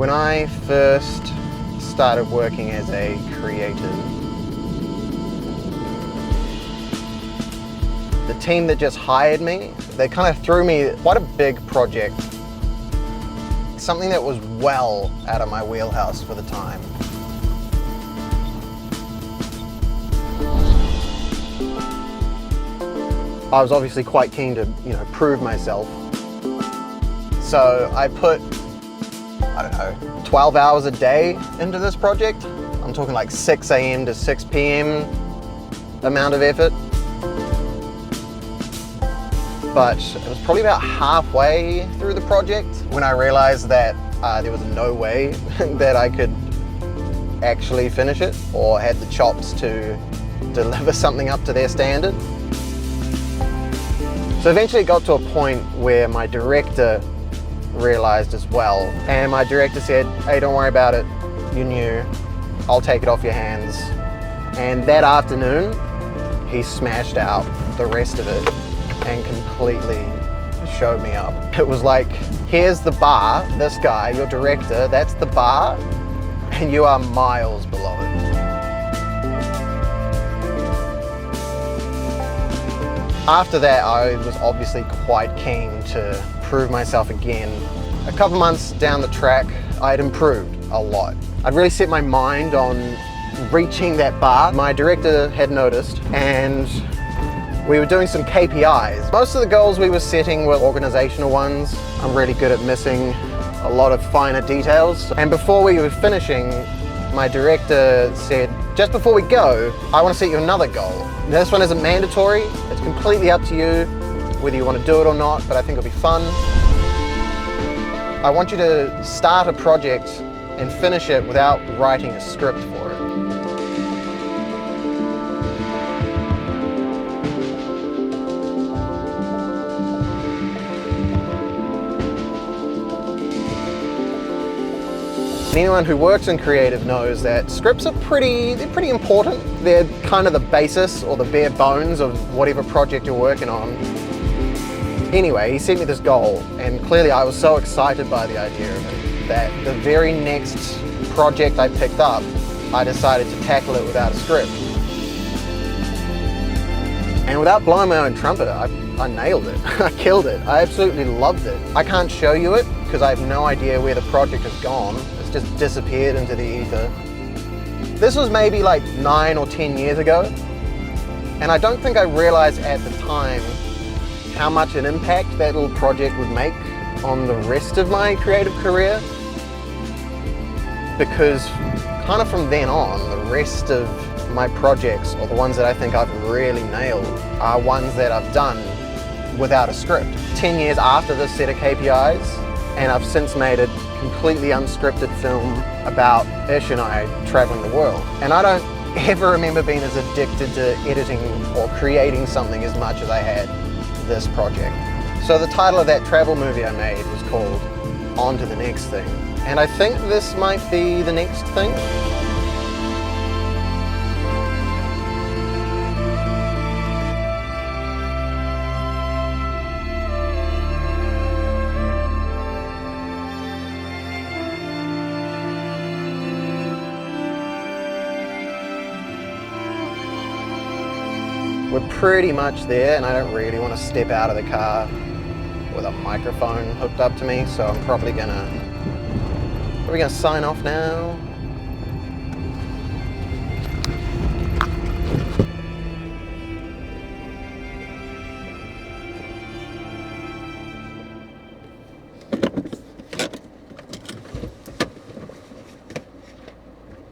When I first started working as a creative, the team that just hired me, they kind of threw me quite a big project. Something that was well out of my wheelhouse for the time. I was obviously quite keen to, prove myself. So I put, 12 hours a day into this project. I'm talking like 6 a.m. to 6 p.m. amount of effort. But it was probably about halfway through the project when I realized that there was no way that I could actually finish it or had the chops to deliver something up to their standard. So eventually it got to a point where my director realized as well, and my director said, "Hey, don't worry about it, you're new, I'll take it off your hands." And that afternoon, he smashed out the rest of it and completely showed me up. It was like, here's the bar, this guy, your director, that's the bar, and you are miles below it. After that, I was obviously quite keen to prove myself again. A couple months down the track, I'd improved a lot. I'd really set my mind on reaching that bar. My director had noticed, and we were doing some KPIs. Most of the goals we were setting were organizational ones. I'm really good at missing a lot of finer details. And before we were finishing, my director said, "Just before we go, I want to set you another goal. This one isn't mandatory. It's completely up to you whether you want to do it or not, but I think it'll be fun. I want you to start a project and finish it without writing a script for it." Anyone who works in creative knows that scripts are pretty important. They're kind of the basis or the bare bones of whatever project you're working on. Anyway, he set me this goal, and clearly I was so excited by the idea of it that the very next project I picked up, I decided to tackle it without a script. And without blowing my own trumpet, I nailed it. I killed it. I absolutely loved it. I can't show you it because I have no idea where the project has gone. It's just disappeared into the ether. This was maybe like 9 or 10 years ago, and I don't think I realized at the time how much an impact that little project would make on the rest of my creative career, because kind of from then on, the rest of my projects, or the ones that I think I've really nailed, are ones that I've done without a script. 10 years after this set of KPIs, and I've since made a completely unscripted film about Ish and I traveling the world. And I don't ever remember being as addicted to editing or creating something as much as I had this project. So the title of that travel movie I made was called On to the Next Thing. And I think this might be the next thing. We're pretty much there, and I don't really want to step out of the car with a microphone hooked up to me, so I'm probably gonna sign off now.